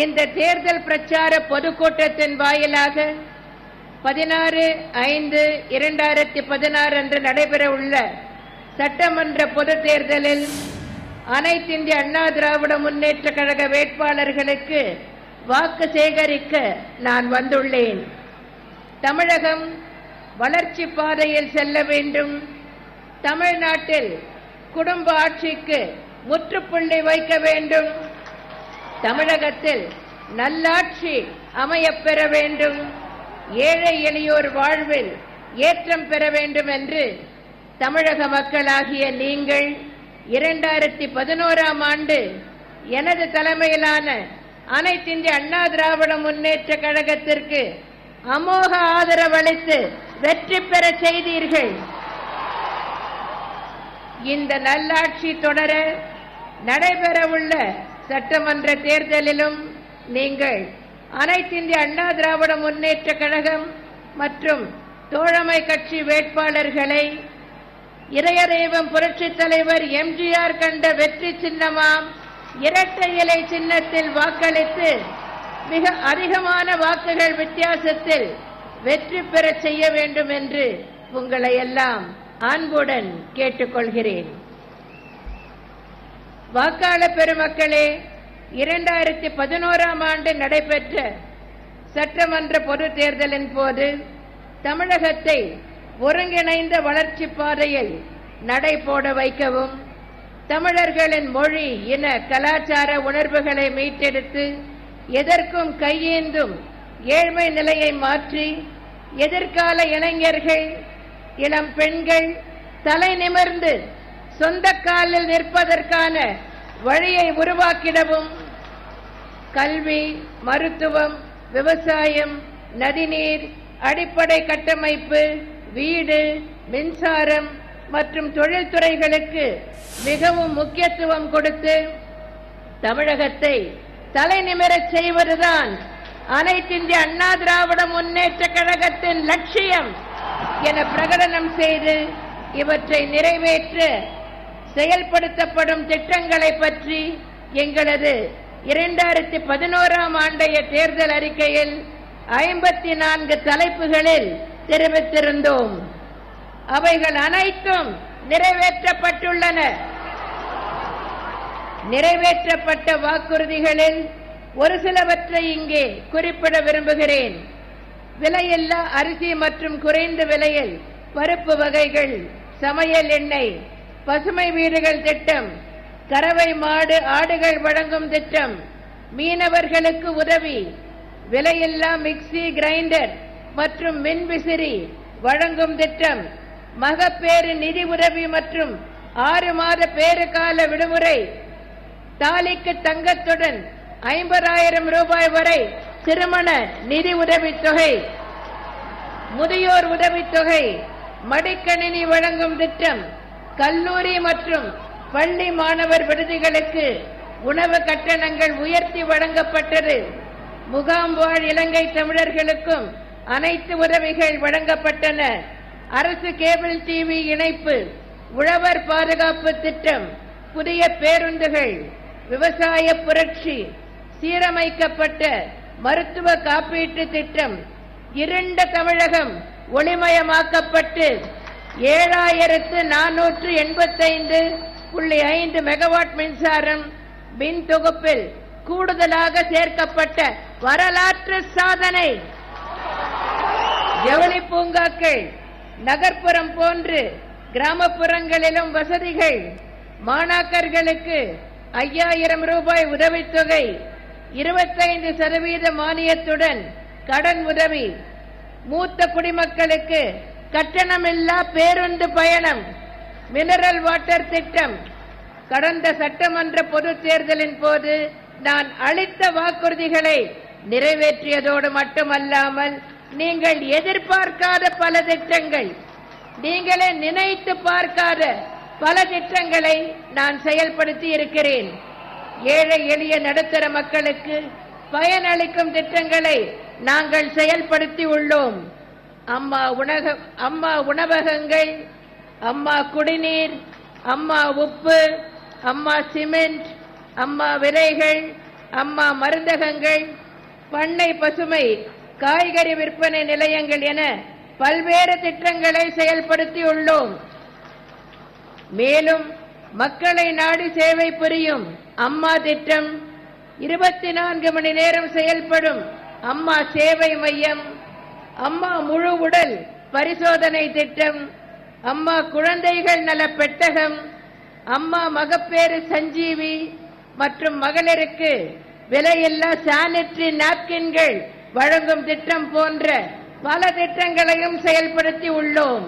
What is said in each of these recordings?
இந்த தேர்தல் பிரச்சார பொதுக்கூட்டத்தின் வாயிலாக 16/5/2016 அன்று நடைபெறவுள்ள சட்டமன்ற பொதுத் தேர்தலில் அனைத்து இந்திய அண்ணா திராவிட முன்னேற்ற கழக வேட்பாளர்களுக்கு வாக்கு சேகரிக்க நான் வந்துள்ளேன். தமிழகம் வளர்ச்சி பாதையில் செல்ல வேண்டும். தமிழ்நாட்டில் குடும்ப ஆட்சிக்கு முற்றுப்புள்ளி வைக்க வேண்டும். தமிழகத்தில் நல்லாட்சி அமையப்பெற வேண்டும். ஏழை எளியோர் வாழ்வில் ஏற்றம் பெற வேண்டும் என்று தமிழக மக்களாகிய நீங்கள் 2011ஆம் ஆண்டு எனது தலைமையிலான அனைத்து இந்திய அண்ணா திராவிட முன்னேற்ற கழகத்திற்கு அமோக ஆதரவளித்து வெற்றி பெற செய்தீர்கள். இந்த நல்லாட்சி தொடர நடைபெறவுள்ள சட்டமன்ற தேர்தலிலும் நீங்கள் அனைத்து இந்திய அண்ணா திராவிட முன்னேற்ற கழகம் மற்றும் தோழமை கட்சி வேட்பாளர்களை இதயதெய்வம் புரட்சித் தலைவர் எம்ஜிஆர் கண்ட வெற்றி சின்னமாம் இரட்டை இலை சின்னத்தில் வாக்களித்து மிக அதிகமான வாக்குகள் வித்தியாசத்தில் வெற்றி பெற செய்ய வேண்டும் என்று உங்களை எல்லாம் அன்புடன் கேட்டுக்கொள்கிறேன். வாக்காளர் பெருமக்களே, 2011ஆம் ஆண்டு நடைபெற்ற சட்டமன்ற பொதுத் தேர்தலின் போது தமிழகத்தை ஒருங்கிணைந்த வளர்ச்சி பாதையில் நடைபோட வைக்கவும், தமிழர்களின் மொழி, இன, கலாச்சார உணர்வுகளை மீட்டெடுத்து எதற்கும் கையேந்தும் ஏழ்மை நிலையை மாற்றி எதிர்கால இளைஞர்கள், இளம் பெண்கள் தலை நிமிர்ந்து சொந்த காலில் நிற்பதற்கான வழியை உருவாக்கிடவும், கல்வி, மருத்துவம், விவசாயம், நதிநீர், அடிப்படை கட்டமைப்பு, வீடு, மின்சாரம் மற்றும் தொழில்துறைகளுக்கு மிகவும் முக்கியத்துவம் கொடுத்து தமிழகத்தை தலை நிமிரச் செய்வதுதான் அனைத்து இந்திய அண்ணா திராவிட முன்னேற்ற கழகத்தின் லட்சியம் என பிரகடனம் செய்து இவற்றை நிறைவேற்ற செயல்படுத்தப்படும் திட்டங்களை பற்றி எங்களது 2011ஆம் ஆண்டைய தேர்தல் அறிக்கையில் 54 தலைப்புகளில் தெரிவித்திருந்தோம். அவைகள் அனைத்தும் நிறைவேற்றப்பட்டுள்ளன. நிறைவேற்றப்பட்ட வாக்குறுதிகளில் ஒரு சிலவற்றை இங்கே குறிப்பிட விரும்புகிறேன். விலையில்லா அரிசி மற்றும் குறைந்த விலையில் பருப்பு வகைகள், சமையல் எண்ணெய், பசுமை வீடுகள் திட்டம், கறவை மாடு ஆடுகள் வழங்கும் திட்டம், மீனவர்களுக்கு உதவி, விலையில்லா மிக்சி, கிரைண்டர் மற்றும் மின்விசிறி வழங்கும் திட்டம், மகப்பேறு நிதி உதவி மற்றும் 6 மாத பேறுகால விடுமுறை, தாலிக்கு தங்கத்துடன் 50,000 ரூபாய் வரை திருமண நிதி உதவித்தொகை, முதியோர் உதவித்தொகை, மடிக்கணினி வழங்கும் திட்டம், கல்லூரி மற்றும் பள்ளி மாணவர் விடுதிகளுக்கு உணவு கட்டணங்கள் உயர்த்தி வழங்கப்பட்டது. முகாம் வாழ் இலங்கை தமிழர்களுக்கும் அனைத்து உதவிகள் வழங்கப்பட்டன. அரசு கேபிள் டிவி இணைப்பு, உழவர் பாதுகாப்பு திட்டம், புதிய பேருந்துகள், விவசாய புரட்சி, சீரமைக்கப்பட்ட மருத்துவ காப்பீட்டு திட்டம், இருண்ட தமிழகம் ஒளிமயமாக்கப்பட்டு 7485.5 மெகாவாட் மின்சாரம் மின் தொகுப்பில் கூடுதலாக சேர்க்கப்பட்ட வரலாற்று சாதனை. ஜவுளி பூங்காக்கள், நகர்ப்புறம் போன்று கிராமப்புறங்களிலும் வசதிகள், மாணாக்கர்களுக்கு 5000 ரூபாய் உதவித்தொகை, 25% மானியத்துடன் கடன் உதவி, மூத்த குடிமக்களுக்கு கட்டணமில்லா பேருந்து பயணம், மினரல் வாட்டர் திட்டம். கடந்த சட்டமன்ற பொதுத் தேர்தலின் போது நான் அளித்த வாக்குறுதிகளை நிறைவேற்றியதோடு மட்டுமல்லாமல் நீங்கள் எதிர்பார்க்காத பல திட்டங்கள், நீங்களே நினைத்து பார்க்காத பல திட்டங்களை நான் செயல்படுத்தி இருக்கிறேன். ஏழை எளிய நடுத்தர மக்களுக்கு பயனளிக்கும் திட்டங்களை நாங்கள் செயல்படுத்தி உள்ளோம். அம்மா உணவகங்கள், அம்மா குடிநீர், அம்மா உப்பு, அம்மா சிமெண்ட், அம்மா விதைகள், அம்மா மருந்தகங்கள், பண்ணை பசுமை, காய்கறி விற்பனை நிலையங்கள் என பல்வேறு திட்டங்களை செயல்படுத்தியுள்ளோம். மேலும் மக்களை நாடி சேவை புரியும் அம்மா திட்டம், 24 மணி நேரம் செயல்படும் அம்மா சேவை மையம், அம்மா முழு உடல் பரிசோதனை திட்டம், அம்மா குழந்தைகள் நல பெட்டகம், அம்மா மகப்பேறு சஞ்சீவி மற்றும் மகளிருக்கு விலையில்லா சானிட்டரி நாப்கின்கள் வழங்கும் திட்டம் போன்ற பல திட்டங்களையும் செயல்படுத்தி உள்ளோம்.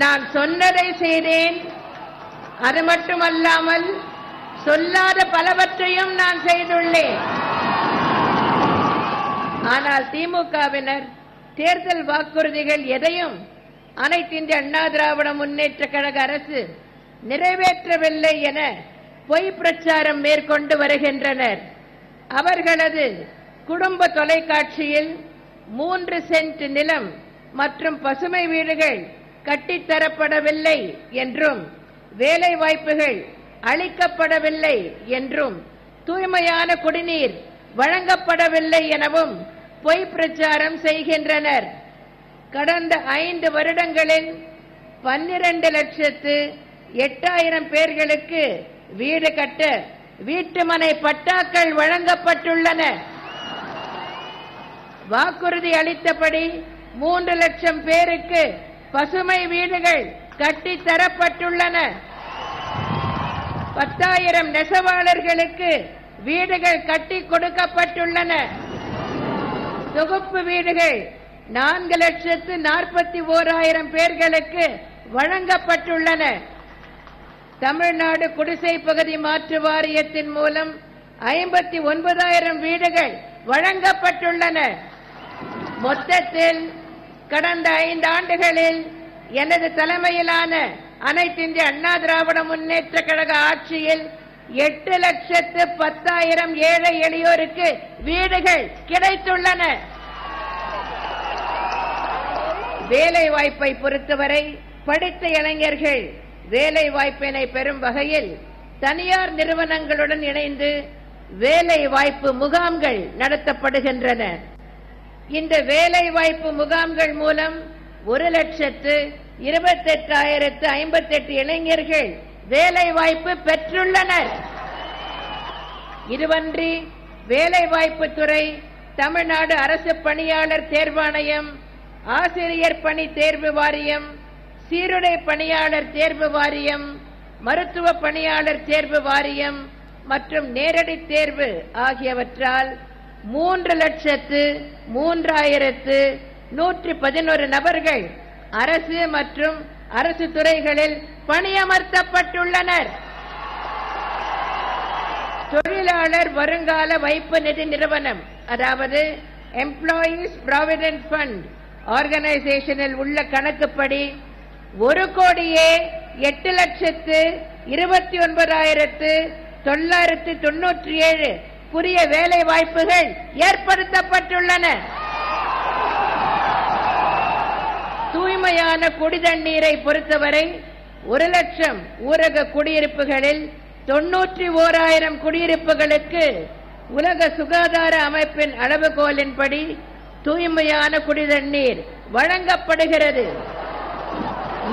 நான் சொன்னதை செய்தேன். அது மட்டுமல்லாமல் சொல்லாத பலவற்றையும் நான் செய்துள்ளேன். ஆனால் திமுகவினர் தேர்தல் வாக்குறுதிகள் எதையும் அனைத்து இந்திய அண்ணா திராவிட முன்னேற்ற கழக அரசு நிறைவேற்றவில்லை என பொய் பிரச்சாரம் மேற்கொண்டு வருகின்றனர். அவர்களது குடும்ப தொலைக்காட்சியில் 3 சென்ட் நிலம் மற்றும் பசுமை வீடுகள் கட்டித்தரப்படவில்லை என்றும், வேலை வாய்ப்புகள் அளிக்கப்படவில்லை என்றும், தூய்மையான குடிநீர் வழங்கப்படவில்லை எனவும் பொய் பிரச்சாரம் செய்கின்றனர். கடந்த 5 வருடங்களில் 12,08,000 பேர்களுக்கு வீடு கட்ட வீட்டுமனை பட்டாக்கள் வழங்கப்பட்டுள்ளன. வாக்குறுதி அளித்தபடி 3 லட்சம் பேருக்கு பசுமை வீடுகள் கட்டித்தரப்பட்டுள்ளன. 10,000 நெசவாளர்களுக்கு வீடுகள் கட்டி கொடுக்கப்பட்டுள்ளன. தொகுப்பு வீடுகள் 4,41,000 பேர்களுக்கு வழங்கப்பட்டுள்ளன. தமிழ்நாடு குடிசை பகுதி மாற்று வாரியத்தின் மூலம் 59,000 வீடுகள் வழங்கப்பட்டுள்ளன. மொத்தத்தில் கடந்த 5 ஆண்டுகளில் எனது தலைமையிலான அனைத்து இந்திய அண்ணா திராவிட முன்னேற்ற கழக ஆட்சியில் 8,10,000 ஏழை எளியோருக்கு வீடுகள் கிடைத்துள்ளன. வேலை வாய்ப்பை பொறுத்தவரை படித்த இளைஞர்கள் வேலை வாய்ப்பினை பெறும் வகையில் தனியார் நிறுவனங்களுடன் இணைந்து வேலை வாய்ப்பு முகாம்கள் நடத்தப்படுகின்றன. இந்த வேலை வாய்ப்பு முகாம்கள் மூலம் 1,28,58 இளைஞர்கள் வேலை வாய்ப்பு பெற்றுள்ளனர். இதுவன்றி வேலை வாய்ப்பு துறை, தமிழ்நாடு அரசு பணியாளர் தேர்வாணையம், ஆசிரியர் பணி தேர்வு வாரியம், சீருடை பணியாளர் தேர்வு வாரியம், மருத்துவ பணியாளர் தேர்வு வாரியம் மற்றும் நேரடி தேர்வு ஆகியவற்றால் 3,03,111 நபர்கள் அரசு மற்றும் அரசு துறைகளில் பணியமர்த்தப்பட்டுள்ளனர். தொழிலாளர் வருங்கால வைப்பு நிதி நிறுவனம், அதாவது எம்ப்ளாயீஸ் ப்ராவிடென்ட் ஃபண்ட் ஆர்கனைசேஷனில் உள்ள கணக்குப்படி 1,29,997 புதிய வேலை வாய்ப்புகள் ஏற்படுத்தப்பட்டுள்ளன. தூய்மையான குடிதண்ணீரை பொறுத்தவரை 1,00,000 ஊரக குடியிருப்புகளில் 91,000 குடியிருப்புகளுக்கு உலக சுகாதார அமைப்பின் அளவுகோலின்படி தூய்மையான குடிதண்ணீர் வழங்கப்படுகிறது.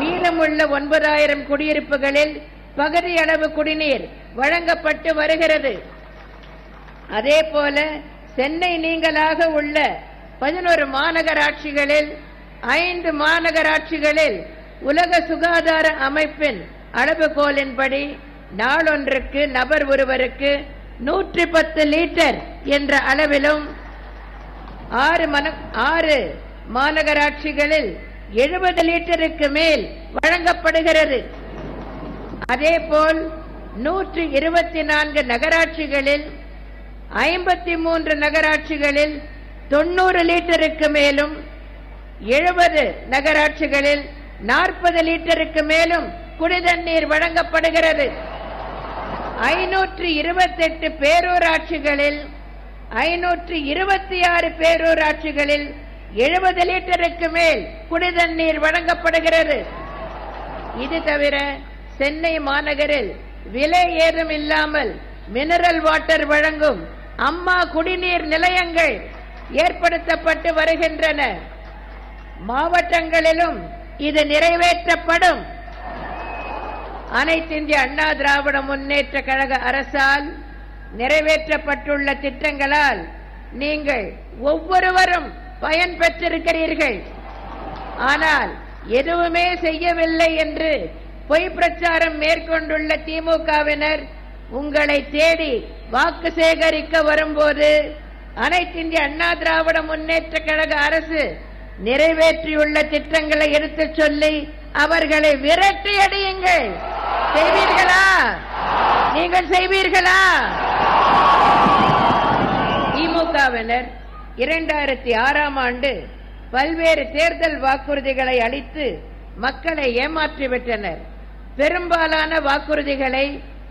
மீதமுள்ள 9,000 குடியிருப்புகளில் பகுதி அளவு குடிநீர் வழங்கப்பட்டு வருகிறது. அதேபோல சென்னை நீங்கலாக உள்ள 11 மாநகராட்சிகளில் 5 மாநகராட்சிகளில் உலக சுகாதார அமைப்பின் அளவுகோலின்படி நாளொன்றுக்கு நபர் ஒருவருக்கு 110 லிட்டர் என்ற அளவிலும் 6 மாநகராட்சிகளில் 70 லிட்டருக்கு மேல் வழங்கப்படுகிறது. அதேபோல் 124 நகராட்சிகளில் 53 நகராட்சிகளில் 90 லிட்டருக்கு மேலும் 70 நகராட்சிகளில் 40 லிட்டருக்கு மேலும் குடிதண்ணீர் வழங்கப்படுகிறது. 528 பேரூராட்சிகளில் 526 பேரூராட்சிகளில் 70 லிட்டருக்கு மேல் குடிதண்ணீர் வழங்கப்படுகிறது. இது தவிர சென்னை மாநகரில் விலை ஏதும் இல்லாமல் மினரல் வாட்டர் வழங்கும் அம்மா குடிநீர் நிலையங்கள் ஏற்படுத்தப்பட்டு வருகின்றன. மாவட்டங்களிலும் இது நிறைவேற்றப்படும். அனைத்து இந்திய அண்ணா திராவிட முன்னேற்ற கழக அரசால் நிறைவேற்றப்பட்டுள்ள திட்டங்களால் நீங்கள் ஒவ்வொருவரும் பயன் பெற்றிருக்கிறீர்கள். ஆனால் எதுவுமே செய்யவில்லை என்று பொய் பிரச்சாரம் மேற்கொண்டுள்ள திமுகவினர் உங்களை தேடி வாக்கு சேகரிக்க வரும்போது அனைத்து இந்திய அண்ணா திராவிட முன்னேற்ற கழக அரசு நிறைவேற்றியுள்ள திட்டங்களை எடுத்துச் சொல்லி அவர்களை விரட்டி அடியுங்கள். செய்வீர்களா? நீங்கள் செய்வீர்களா? திமுகவினர் 2006ஆம் ஆண்டு பல்வேறு தேர்தல் வாக்குறுதிகளை அளித்து மக்களை ஏமாற்றிவிட்டனர். பெரும்பாலான வாக்குறுதிகளை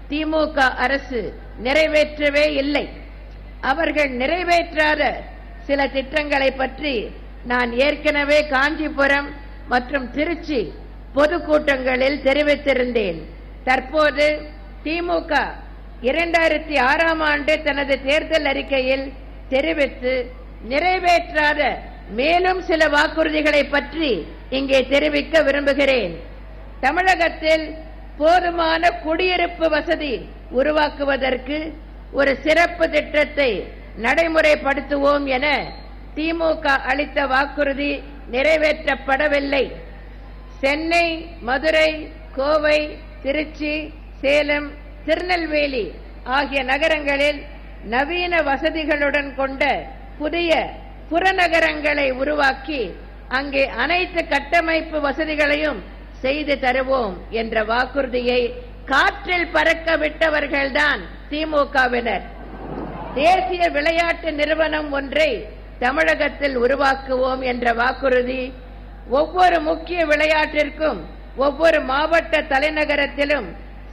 திமுக அரசு நிறைவேற்றவே இல்லை. அவர்கள் நிறைவேற்றாத சில திட்டங்களை பற்றி நான் ஏற்கனவே காஞ்சிபுரம் மற்றும் திருச்சி பொதுக்கூட்டங்களில் தெரிவித்திருந்தேன். தற்போது திமுக 2006ஆம் ஆண்டு தனது தேர்தல் அறிக்கையில் தெரிவித்து நிறைவேற்றாத மேலும் சில வாக்குறுதிகளை பற்றி இங்கே தெரிவிக்க விரும்புகிறேன். தமிழகத்தில் போதுமான குடியிருப்பு வசதி உருவாக்குவதற்கு ஒரு சிறப்பு திட்டத்தை நடைமுறைப்படுத்துவோம் என திமுக அளித்த வாக்குறுதி நிறைவேற்றப்படவில்லை. சென்னை, மதுரை, கோவை, திருச்சி, சேலம், திருநெல்வேலி ஆகிய நகரங்களில் நவீன வசதிகளுடன் கொண்ட புதிய புறநகரங்களை உருவாக்கி அங்கே அனைத்து கட்டமைப்பு வசதிகளையும் செய்து தருவோம் என்ற வாக்குறுதியை காற்றில் பறக்க விட்டவர்கள்தான் திமுகவினர். தேசிய விளையாட்டு நிறுவனம் ஒன்றை தமிழகத்தில் உருவாக்குவோம் என்ற வாக்குறுதி, ஒவ்வொரு முக்கிய விளையாட்டிற்கும் ஒவ்வொரு மாவட்ட தலைநகரத்திலும்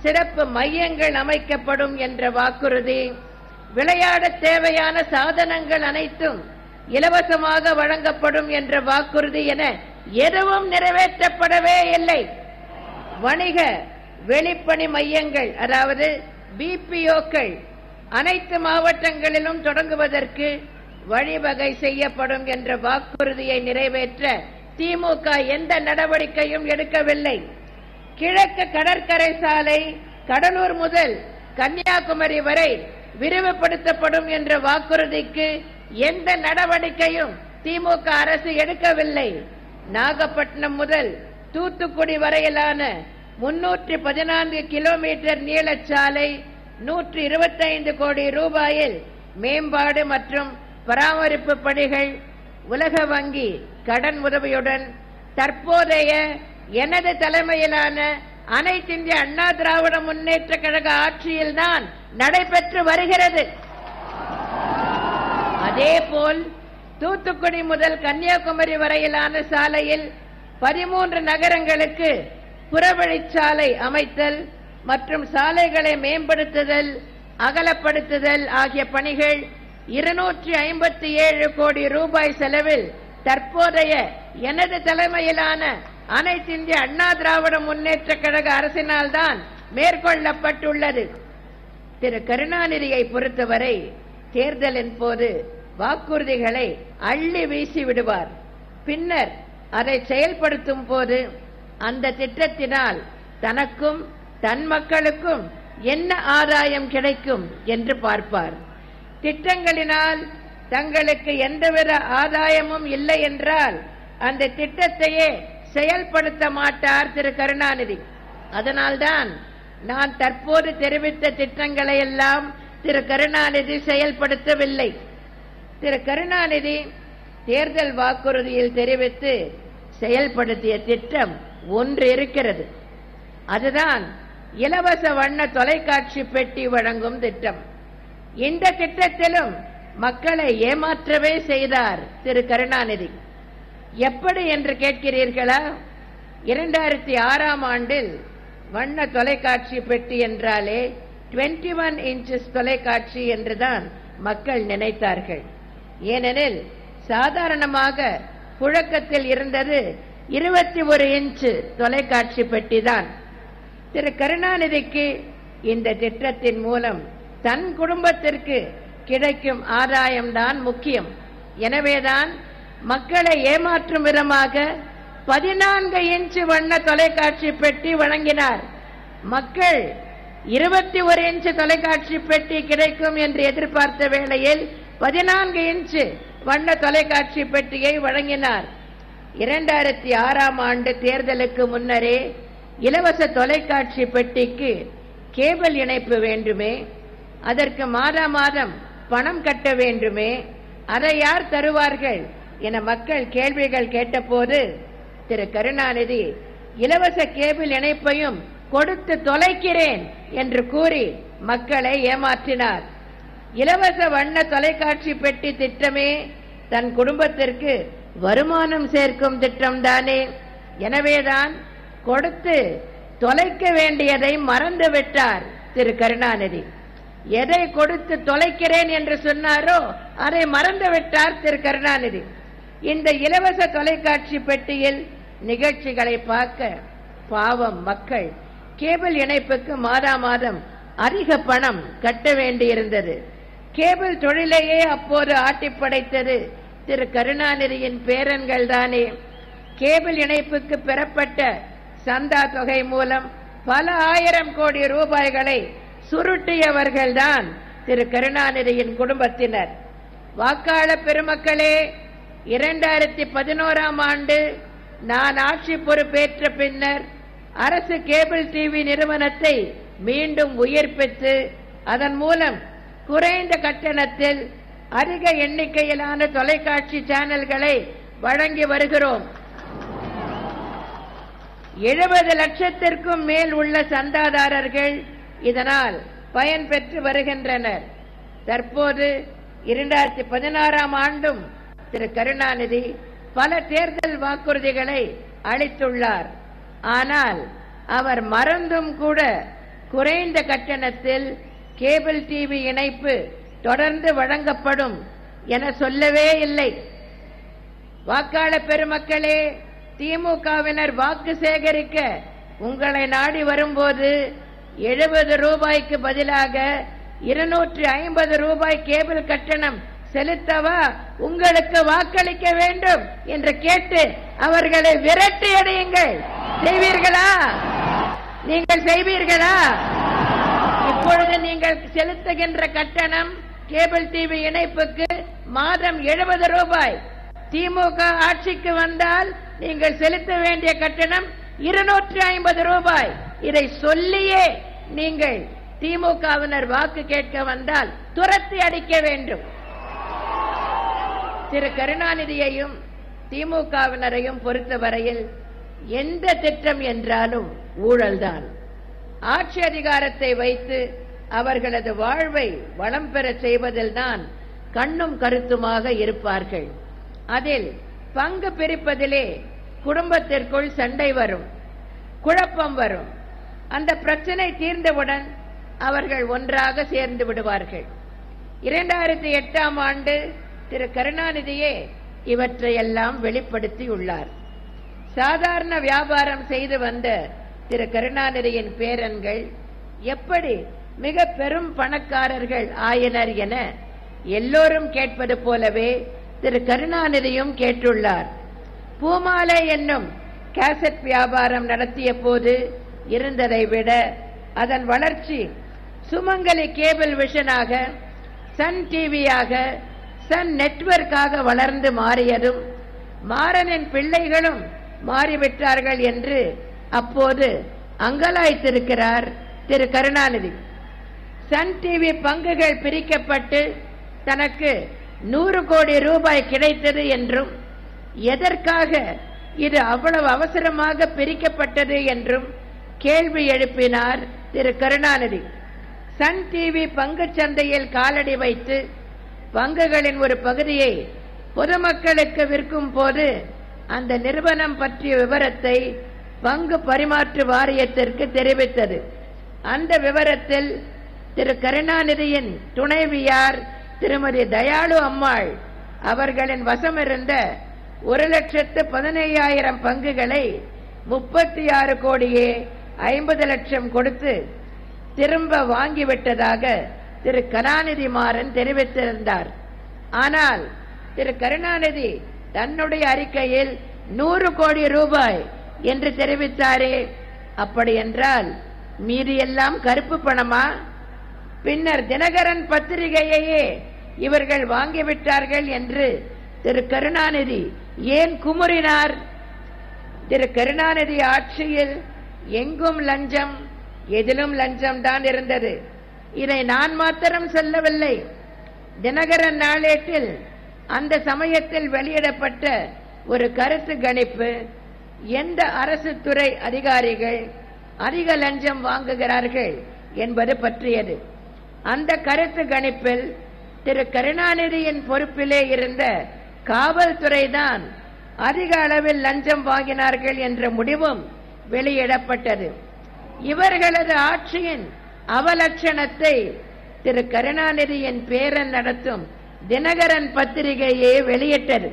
சிறப்பு மையங்கள் அமைக்கப்படும் என்ற வாக்குறுதி, விளையாட தேவையான சாதனங்கள் அனைத்தும் இலவசமாக வழங்கப்படும் என்ற வாக்குறுதி என எதுவும் நிறைவேற்றப்படவே இல்லை. வணிக வெளிப்பணி மையங்கள், அதாவது பிபிஓக்கள் அனைத்து மாவட்டங்களிலும் தொடங்குவதற்கு வழிவகை செய்யப்படும் என்ற வாக்குறுதியை நிறைவேற்ற திமுக எந்த நடவடிக்கையும் எடுக்கவில்லை. கிழக்கு கடற்கரை சாலை கடலூர் முதல் கன்னியாகுமரி வரை விரிவுபடுத்தப்படும் என்ற வாக்குறுதிக்கு எந்த நடவடிக்கையும் திமுக அரசு எடுக்கவில்லை. நாகப்பட்டினம் முதல் தூத்துக்குடி வரையிலான 314 கிலோமீட்டர் நீளச்சாலை 125 கோடி ரூபாயில் மேம்பாடு மற்றும் பராமரிப்பு பணிகள் உலக வங்கி கடன் உதவியுடன் தற்போதைய எனது தலைமையிலான அனைத்து இந்திய அண்ணா திராவிட முன்னேற்ற கழக ஆட்சியில்தான் நடைபெற்று வருகிறது. அதேபோல் தூத்துக்குடி முதல் கன்னியாகுமரி வரையிலான சாலையில் 13 நகரங்களுக்கு புறவழிச்சாலை அமைத்தல் மற்றும் சாலைகளை மேம்படுத்துதல், அகலப்படுத்துதல் ஆகிய பணிகள் 257 கோடி ரூபாய் செலவில் தற்போதைய எனது தலைமையிலான அனைத்து இந்திய அண்ணா திராவிட முன்னேற்ற கழக அரசினால் தான் மேற்கொள்ளப்பட்டுள்ளது. திரு கருணாநிதியை பொறுத்தவரை தேர்தலின் போது வாக்குறுதிகளை அள்ளி வீசி விடுவார். பின்னர் அதை செயல்படுத்தும் போது அந்த திட்டத்தினால் தனக்கும் தன் மக்களுக்கும் என்ன ஆதாயம் கிடைக்கும் என்று பார்ப்பார். திட்டங்களினால் தங்களுக்கு எந்தவித ஆதாயமும் இல்லை என்றால் அந்த திட்டத்தையே செயல்படுத்த மாட்டார் திரு கருணாநிதி. அதனால்தான் நான் தற்போது தெரிவித்த திட்டங்களை எல்லாம் திரு கருணாநிதி செயல்படுத்தவில்லை. திரு கருணாநிதி தேர்தல் வாக்குறுதியில் தெரிவித்து செயல்படுத்திய திட்டம் ஒன்று இருக்கிறது. அதுதான் இலவச வண்ண தொலைக்காட்சி பெட்டி வழங்கும் திட்டம். இந்த திட்டத்திலும் மக்களை ஏமாற்றவே செய்தார் திரு கருணாநிதி. எப்படி என்று கேட்கிறீர்களா? 2006ஆம் ஆண்டில் வண்ண தொலைக்காட்சி பெட்டி என்றாலே 21 இன்ச்சஸ் தொலைக்காட்சி என்றுதான் மக்கள் நினைத்தார்கள். ஏனெனில் சாதாரணமாக புழக்கத்தில் இருந்தது 21 இன்ச்சு தொலைக்காட்சி பெட்டி தான். திரு கருணாநிதிக்கு இந்த திட்டத்தின் மூலம் தன் குடும்பத்திற்கு கிடைக்கும் ஆதாயம்தான் முக்கியம். எனவேதான் மக்களை ஏமாற்றும் விதமாக 14 இன்ச் வண்ண தொலைக்காட்சி பெட்டி வழங்கினார். மக்கள் 21 இன்ச் தொலைக்காட்சி பெட்டி கிடைக்கும் என்று எதிர்பார்த்த வேளையில் 14 இன்ச் வண்ண தொலைக்காட்சி பெட்டியை வழங்கினார். 2006ஆம் ஆண்டு தேர்தலுக்கு முன்னரே இலவச தொலைக்காட்சி பெட்டிக்கு கேபிள் இணைப்பு வேண்டுமே, அதற்கு மாதம் பணம் கட்ட வேண்டுமே, அதை யார் தருவார்கள் என மக்கள் கேள்விகள் கேட்டபோது திரு கருணாநிதி இலவச கேபிள் இணைப்பையும் கொடுத்து தொலைக்கிறேன் என்று கூறி மக்களை ஏமாற்றினார். இலவச வண்ண தொலைக்காட்சி பெட்டி திட்டமே தன் குடும்பத்திற்கு வருமானம் சேர்க்கும் திட்டம்தானே. எனவேதான் கொடுத்து தொலைக்க வேண்டியதை மறந்துவிட்டார் திரு கருணாநிதி. எதை கொடுத்து தொலைக்கிறேன் என்று சொன்னாரோ அதை மறந்துவிட்டார் திரு கருணாநிதி. இந்த இலவச தொலைக்காட்சி பெட்டியில் நிகழ்ச்சிகளை பார்க்க பாவம் மக்கள் கேபிள் இணைப்புக்கு மாதம் அதிக பணம் கட்ட வேண்டியிருந்தது. கேபிள் தொழிலையே அப்போது ஆட்டிப்படைத்தது திரு கருணாநிதியின் பேரன்கள் தானே. கேபிள் இணைப்புக்கு பெறப்பட்ட சந்தா தொகை மூலம் பல ஆயிரம் கோடி ரூபாய்களை சுருட்டியவர்கள்தான் திரு கருணாநிதியின் குடும்பத்தினர். வாக்காளர் பெருமக்களே, 2011ஆம் ஆண்டு நான் ஆட்சி பொறுப்பேற்ற பின்னர் அரசு கேபிள் டிவி நிறுவனத்தை மீண்டும் உயிர்ப்பித்து அதன் மூலம் குறைந்த கட்டணத்தில் அதிக எண்ணிக்கையிலான தொலைக்காட்சி சேனல்களை வழங்கி வருகிறோம். 70 லட்சத்திற்கும் மேல் உள்ள சந்தாதாரர்கள் இதனால் பயன்பெற்று வருகின்றனர். தற்போது 2016ஆம் ஆண்டும் திரு கருணாநிதி பல தேர்தல் வாக்குறுதிகளை அளித்துள்ளார். ஆனால் அவர் மறந்தும் கூட குறைந்த கட்டணத்தில் கேபிள் டிவி இணைப்பு தொடர்ந்து வழங்கப்படும் என சொல்லவே இல்லை. வாக்காளர் பெருமக்களே, திமுகவினர் வாக்கு சேகரிக்க உங்களை நாடி வரும்போது 70 ரூபாய்க்கு பதிலாக 250 ரூபாய் கேபிள் கட்டணம் செலுத்தவா உங்களுக்கு வாக்களிக்க வேண்டும் என்று கேட்டு அவர்களை விரட்டி அடியுங்கள். செய்வீர்களா? நீங்கள் செய்வீர்களா? இப்பொழுது நீங்கள் செலுத்துகின்ற கட்டணம் கேபிள் டிவி இணைப்புக்கு மாதம் 70 ரூபாய். திமுக ஆட்சிக்கு வந்தால் நீங்கள் செலுத்த வேண்டிய கட்டணம் 250 ரூபாய். இதை சொல்லியே நீங்கள் திமுகவினர் வாக்கு கேட்க வந்தால் துரத்தி அடிக்க வேண்டும். திரு கருணாநிதியையும் திமுகவினரையும் பொறுத்தவரையில் எந்த திட்டம் என்றாலும் ஊழல்தான். ஆட்சி அதிகாரத்தை வைத்து அவர்களது வாழ்வை வளம் பெற செய்வதில்தான் கண்ணும் கருத்துமாக இருப்பார்கள். அதில் பங்கு பிரிப்பதிலே குடும்பத்திற்குள் சண்டை வரும், குழப்பம் வரும். அந்த பிரச்சனை தீர்ந்தவுடன் அவர்கள் ஒன்றாக சேர்ந்து விடுவார்கள். 2008ஆம் ஆண்டு திரு கருணாநிதியே இவற்றையெல்லாம் வெளிப்படுத்தியுள்ளார். சாதாரண வியாபாரம் செய்து வந்த திரு கருணாநிதியின் பேரன்கள் எப்படி மிக பெரும் பணக்காரர்கள் ஆயினர் என எல்லோரும் கேட்பது போலவே திரு கருணாநிதியும் கேட்டுள்ளார். பூமாலை என்னும் கேசட் வியாபாரம் நடத்திய போது இருந்ததை விட அதன் வளர்ச்சி சுமங்கலி கேபிள் விஷனாக, சன் டிவியாக, சன் நெட்வொர்க்காக வளர்ந்து மாறியதும் மாறனின் பிள்ளைகளும் மாறிவிட்டார்கள் என்று அப்போது அங்கலாய்த்திருக்கிறார் திரு கருணாநிதி. சன் டிவி பங்குகள் பிரிக்கப்பட்டு தனக்கு 100 கோடி ரூபாய் கிடைத்தது என்றும், எதற்காக இது அவ்வளவு அவசரமாக பிரிக்கப்பட்டது என்றும் கேள்வி எழுப்பினார் திரு கருணாநிதி. சன் டிவி பங்கு சந்தையில் காலடி வைத்து பங்குகளின் ஒரு பகுதியை பொதுமக்களுக்கு விற்கும் போது அந்த நிறுவனம் பற்றிய விவரத்தை பங்கு பரிமாற்று வாரியத்திற்கு தெரிவித்தது. அந்த விவரத்தில் திரு கருணாநிதியின் துணைவியார் திருமதி தயாளு அம்மாள் அவர்களின் வசமிருந்த 1,15,000 பங்குகளை 36 கோடியே 50 லட்சம் கொடுத்து திரும்ப வாங்கிவிட்டதாக திரு கருணாநிதி மாறன் தெரிவித்திருந்தார். ஆனால் திரு கருணாநிதி தன்னுடைய அறிக்கையில் 100 கோடி ரூபாய் என்று தெரிவித்தாரே. அப்படி என்றால் மீதி எல்லாம் கருப்பு பணமா? பின்னர் தினகரன் பத்திரிகையையே இவர்கள் வாங்கிவிட்டார்கள் என்று திரு கருணாநிதி ஏன் குமுறினார்? திரு கருணாநிதி ஆட்சியில் எங்கும் லஞ்சம், எதிலும் லஞ்சம் தான் இருந்தது. இதை நான் மாத்திரம் சொல்லவில்லை. தினகரன் நாளேட்டில் அந்த சமயத்தில் வெளியிடப்பட்ட ஒரு கருத்து கணிப்பு எந்த அரசு துறை அதிகாரிகள் அதிக லஞ்சம் வாங்குகிறார்கள் என்பது பற்றியது. அந்த கருத்து கணிப்பில் திரு கருணாநிதியின் பொறுப்பிலே இருந்த காவல்துறை தான் அதிக அளவில் லஞ்சம் வாங்கினார்கள் என்ற முடிவும் வெளியிடப்பட்டது. இவர்களது ஆட்சியின் அவலட்சணத்தை திரு கருணாநிதியின் பேரன் நடத்தும் தினகரன் பத்திரிகையே வெளியிட்டது.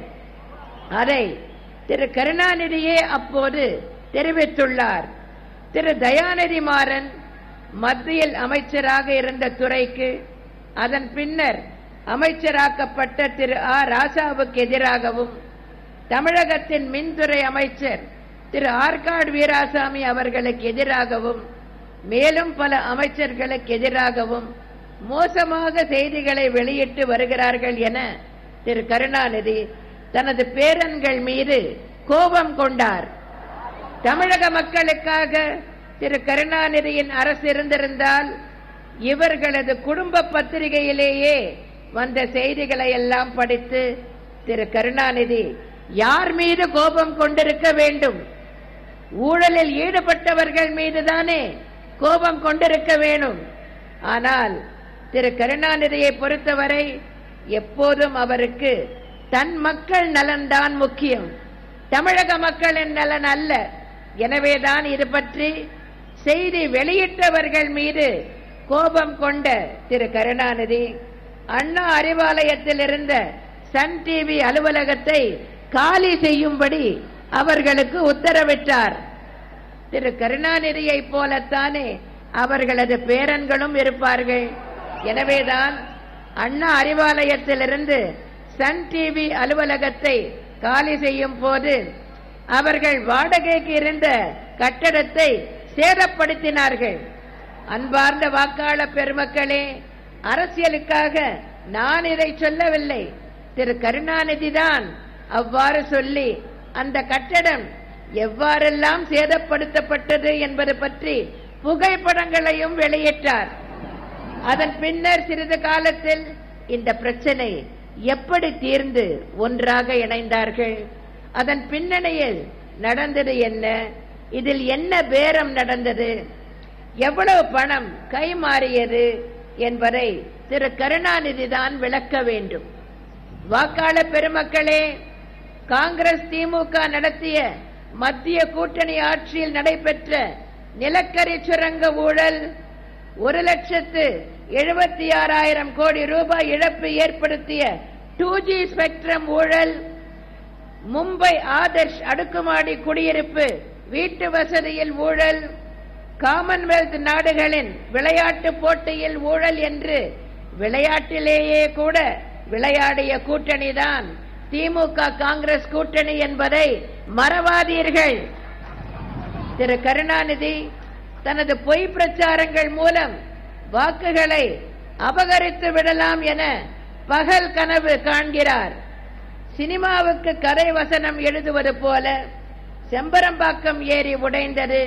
அதை திரு கருணாநிதியே அப்போது தெரிவித்துள்ளார். திரு தயாநிதி மாறன் மத்தியில் அமைச்சராக இருந்த துறைக்கு அதன் பின்னர் அமைச்சராக்கப்பட்ட திரு ஆ ராசாவுக்கு எதிராகவும், தமிழகத்தின் மின்துறை அமைச்சர் திரு ஆற்காடு வீராசாமி அவர்களுக்கு எதிராகவும், மேலும் பல அமைச்சர்களுக்கு எதிராகவும் மோசமாக செய்திகளை வெளியிட்டு வருகிறார்கள் என திரு கருணாநிதி தனது பேரன்கள் மீது கோபம் கொண்டார். தமிழக மக்களுக்காக திரு கருணாநிதியின் அரசு இருந்திருந்தால் இவர்களது குடும்ப பத்திரிகையிலேயே வந்த செய்திகளை எல்லாம் படித்து திரு கருணாநிதி யார் மீது கோபம் கொண்டிருக்க வேண்டும்? ஊழலில் ஈடுபட்டவர்கள் மீதுதானே கோபம் கொண்டிருக்க வேண்டும். ஆனால் திரு கருணாநிதியை பொறுத்தவரை எப்போதும் அவருக்கு தன் மக்கள் நலன்தான் முக்கியம், தமிழக மக்களின் நலன் அல்ல. எனவேதான் இது பற்றி செய்தி வெளியிட்டவர்கள் மீது கோபம் கொண்ட திரு கருணாநிதி அண்ணா அறிவாலயத்தில் இருந்த சன் டிவி அலுவலகத்தை காலி செய்யும்படி அவர்களுக்கு உத்தரவிட்டார். திரு கருணாநிதியை போலத்தானே அவர்களது பேரன்களும் இருப்பார்கள். எனவேதான் அண்ணா அறிவாலயத்திலிருந்து சன் டிவி அலுவலகத்தை காலி செய்யும் போது அவர்கள் வாடகைக்கு இருந்த கட்டடத்தை சேதப்படுத்தினார்கள். அன்பார்ந்த வாக்காளர் பெருமக்களே, அரசியலுக்காக நான் இதை சொல்லவில்லை. திரு கருணாநிதி தான் அவ்வாறு சொல்லி அந்த கட்டடம் எவ்வாறெல்லாம் சேதப்படுத்தப்பட்டது என்பது பற்றி புகைப்படங்களையும் வெளியிட்டார். அதன் பின்னர் சிறிது காலத்தில் இந்த பிரச்சனை எப்படி தீர்ந்து ஒன்றாக இணைந்தார்கள்? அதன் பின்னணியில் நடந்தது என்ன? இதில் என்ன பேரம் நடந்தது? எவ்வளவு பணம் கைமாறியது என்பதை திரு கருணாநிதி தான் விளக்க வேண்டும். வாக்காளர் பெருமக்களே, காங்கிரஸ் திமுக நடத்திய மத்திய கூட்டணி ஆட்சியில் நடைபெற்ற நிலக்கரி சுரங்க ஊழல், 1,76,000 கோடி ரூபாய் இழப்பு ஏற்படுத்திய 2G ஸ்பெக்ட்ரம் ஊழல், மும்பை ஆதர்ஷ் அடுக்குமாடி குடியிருப்பு வீட்டு வசதியில் ஊழல், காமன்வெல்த் நாடுகளின் விளையாட்டு போட்டியில் ஊழல் என்று விளையாட்டிலேயே கூட விளையாடிய கூட்டணிதான் திமுக காங்கிரஸ் கூட்டணி என்பதை மறவாதீர்கள். திரு கருணாநிதி தனது பொய் பிரச்சாரங்கள் மூலம் வாக்குகளை அபகரித்து விடலாம் என பகல் கனவு காண்கிறார். சினிமாவுக்கு கதை வசனம் எழுதுவது போல செம்பரம்பாக்கம் ஏரி உடைந்தது,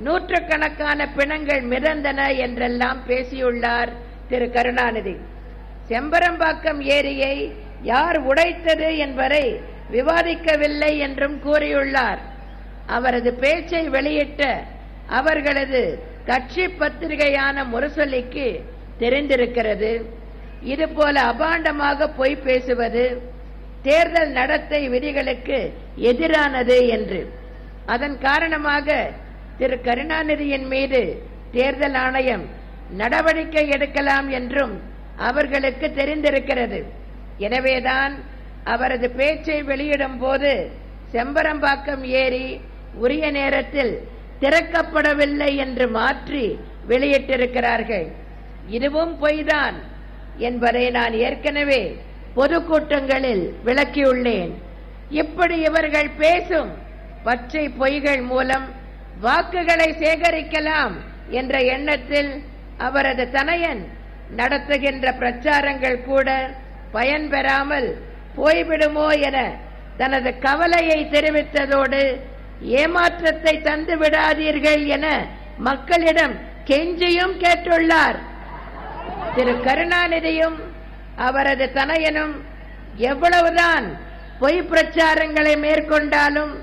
நூற்றுக்கணக்கான பிணங்கள் மிதந்தன என்றெல்லாம் பேசியுள்ளார் திரு கருணாநிதி. செம்பரம்பாக்கம் ஏரியை யார் உடைத்தது என்பதை விவாதிக்கவில்லை என்றும் கூறியுள்ளார். அவரது பேச்சை வெளியிட்ட அவர்களது கட்சி பத்திரிகையான முரசொலிக்கு தெரிந்திருக்கிறது இதுபோல அபாண்டமாக பொய் பேசுவது தேர்தல் நடத்தை விதிகளுக்கு எதிரானது என்று. அதன் காரணமாக திரு கருணாநிதியின் மீது தேர்தல் ஆணையம் நடவடிக்கை எடுக்கலாம் என்றும் அவர்களுக்கு தெரிந்திருக்கிறது. எனவேதான் அவரது பேச்சை வெளியிடும் போது செம்பரம்பாக்கம் ஏரி உரிய நேரத்தில் திறக்கப்படவில்லை என்று மாற்றி வெளியிட்டிருக்கிறார்கள். இதுவும் பொய்தான் என்பதை நான் ஏற்கனவே பொதுக்கூட்டங்களில் விளக்கியுள்ளேன். இப்படி இவர்கள் பேசும் பச்சை பொய்கள் மூலம் வாக்குகளை சேகரிக்கலாம் என்ற எண்ணத்தில் அவரது தனையன் நடத்துகின்ற பிரச்சாரங்கள் கூட பயன்பெறாமல் போய்விடுமோ என தனது கவலையை தெரிவித்ததோடு ஏமாற்றத்தை தந்து விடாதீர்கள் என மக்களிடம் கெஞ்சியும் கேட்டுள்ளார். திரு கருணாநிதியும் அவரது தனையனும் எவ்வளவுதான் பொய் பிரச்சாரங்களை மேற்கொண்டாலும்,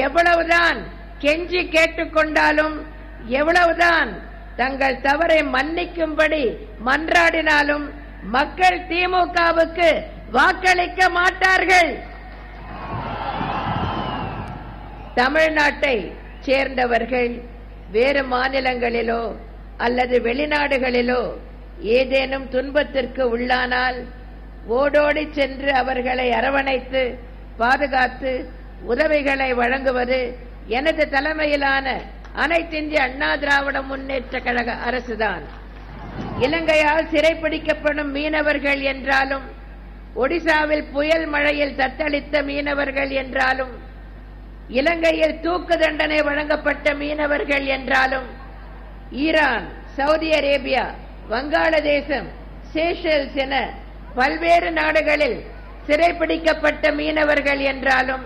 எவ்வளவுதான் கெஞ்சி கேட்டுக்கொண்டாலும், எவ்வளவுதான் தங்கள் தவறை மன்னிக்கும்படி மன்றாடினாலும் மக்கள் திமுகவுக்கு வாக்களிக்க மாட்டார்கள். தமிழ்நாட்டை சேர்ந்தவர்கள் வேறு மாநிலங்களிலோ அல்லது வெளிநாடுகளிலோ ஏதேனும் துன்பத்திற்கு உள்ளானால் ஓடோடி சென்று அவர்களை அரவணைத்து பாதுகாத்து உதவிகளை வழங்குவது எனது தலைமையிலான அனைத்திந்திய அண்ணா திராவிட முன்னேற்ற கழக அரசுதான். இலங்கையால் சிறைப்பிடிக்கப்படும் மீனவர்கள் என்றாலும், ஒடிசாவில் புயல் மழையில் தத்தளித்த மீனவர்கள் என்றாலும், இலங்கையில் தூக்கு தண்டனை வழங்கப்பட்ட மீனவர்கள் என்றாலும், ஈரான், சவுதி அரேபியா, வங்காளதேசம், சேஷல்ஸ் என பல்வேறு நாடுகளில் சிறைப்பிடிக்கப்பட்ட மீனவர்கள் என்றாலும்,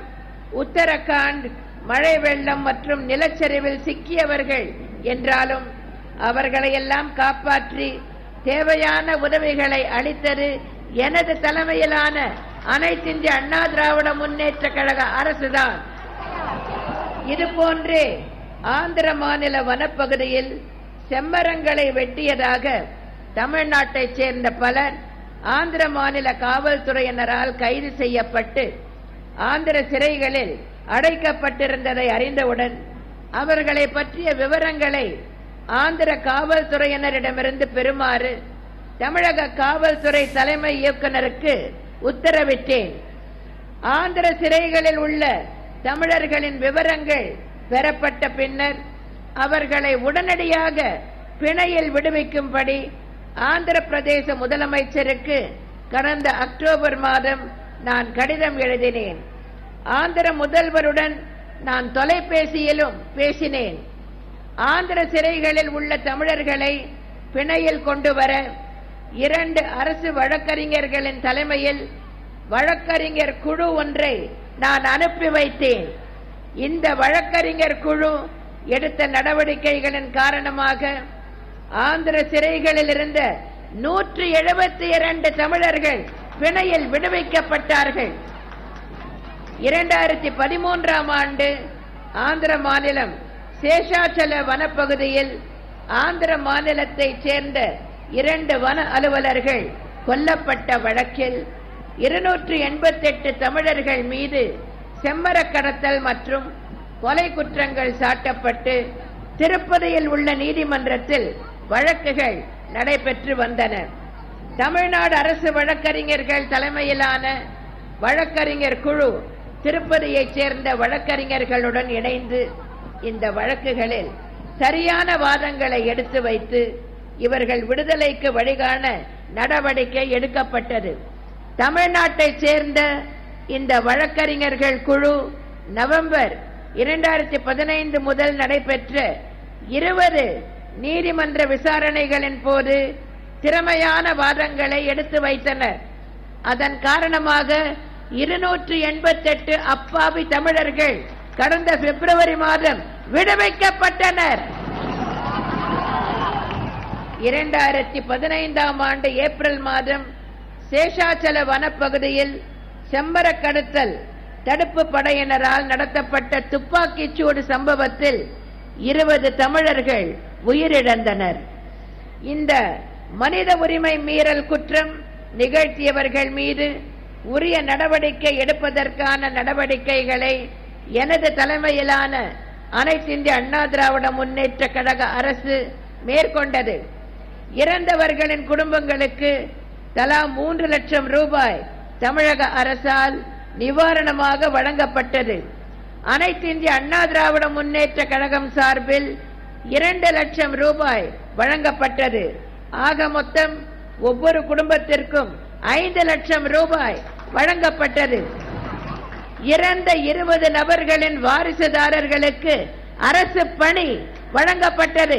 உத்தரகாண்ட் மழை வெள்ளம் மற்றும் நிலச்சரிவில் சிக்கியவர்கள் என்றாலும் அவர்களையெல்லாம் காப்பாற்றி தேவையான உதவிகளை அளித்தது எனது தலைமையிலான அனைத்திந்திய அண்ணா திராவிட முன்னேற்ற கழக அரசுதான். இதுபோன்றே ஆந்திர மாநில வனப்பகுதியில் செம்மரங்களை வெட்டியதாக தமிழ்நாட்டைச் சேர்ந்த பலர் ஆந்திர மாநில காவல்துறையினரால் கைது செய்யப்பட்டு ஆந்திர சிறைகளில் அடைக்கப்பட்டிருந்ததை அறிந்தவுடன் அவர்களை பற்றிய விவரங்களை ஆந்திர காவல்துறையினரிடமிருந்து பெறுமாறு தமிழக காவல்துறை தலைமை இயக்குநருக்கு உத்தரவிட்டேன். ஆந்திர சிறைகளில் உள்ள தமிழர்களின் விவரங்கள் பெறப்பட்ட பின்னர் அவர்களை உடனடியாக பிணையில் விடுவிக்கும்படி ஆந்திர பிரதேச முதலமைச்சருக்கு கடந்த அக்டோபர் மாதம் நான் கடிதம் எழுதினேன். ஆந்திர முதல்வருடன் நான் தொலைபேசியிலும் பேசினேன். ஆந்திர சிறைகளில் உள்ள தமிழர்களை பிணையில் கொண்டு வர 2 அரசு வழக்கறிஞர்களின் தலைமையில் வழக்கறிஞர் குழு ஒன்றை நான் அனுப்பி வைத்தேன். இந்த வழக்கறிஞர் குழு எடுத்த நடவடிக்கைகளின் காரணமாக ஆந்திர சிறைகளில் இருந்த 172 தமிழர்கள் பிணையில் விடுவிக்கப்பட்டார்கள். 2013ஆம் ஆண்டு ஆந்திர மாநிலம் சேஷாச்சல வனப்பகுதியில் ஆந்திர மாநிலத்தைச் சேர்ந்த 2 வன அலுவலர்கள் கொல்லப்பட்ட வழக்கில் 288 தமிழர்கள் மீது செம்மரக் கடத்தல் மற்றும் கொலை குற்றங்கள் சாட்டப்பட்டு திருப்பதியில் உள்ள நீதிமன்றத்தில் வழக்குகள் நடைபெற்று வந்தன. தமிழ்நாடு அரசு வழக்கறிஞர்கள் தலைமையிலான வழக்கறிஞர் குழு திருப்பதியைச் சேர்ந்த வழக்கறிஞர்களுடன் இணைந்து இந்த வழக்குகளில் சரியான வாதங்களை எடுத்து வைத்து இவர்கள் விடுதலைக்கு வழிகாண நடவடிக்கை எடுக்கப்பட்டது. தமிழ்நாட்டைச் சேர்ந்த இந்த வழக்கறிஞர்கள் குழு நவம்பர் 2015 முதல் நடைபெற்ற 20 நீதிமன்ற விசாரணைகளின் போது திறமையான வாதங்களை எடுத்து வைத்தனர். அதன் காரணமாக 288 அப்பாவி தமிழர்கள் கடந்த பிப்ரவரி மாதம் விடுவிக்கப்பட்டனர். 2015ஆம் ஆண்டு ஏப்ரல் மாதம் சேஷாச்சல வனப்பகுதியில் செம்மரக் கடத்தல் தடுப்பு படையினரால் நடத்தப்பட்ட துப்பாக்கிச் சூடு சம்பவத்தில் 20 தமிழர்கள் உயிரிழந்தனர். இந்த மனித உரிமை மீறல் குற்றம் நிகழ்த்தியவர்கள் மீது உரிய நடவடிக்கை எடுப்பதற்கான நடவடிக்கைகளை எனது தலைமையிலான அனைத்திந்திய அண்ணா திராவிட முன்னேற்ற கழக அரசு மேற்கொண்டது. இறந்தவர்களின் குடும்பங்களுக்கு தலா 3 லட்சம் ரூபாய் தமிழக அரசால் நிவாரணமாக வழங்கப்பட்டது. அனைத்திந்திய அண்ணா திராவிட முன்னேற்ற கழகம் சார்பில் 2 லட்சம் ரூபாய் வழங்கப்பட்டது. ஆக மொத்தம் ஒவ்வொரு குடும்பத்திற்கும் 5 லட்சம் ரூபாய் வழங்கப்பட்டது. இறந்த 20 நபர்களின் வாரிசுதாரர்களுக்கு அரசு பணி வழங்கப்பட்டது.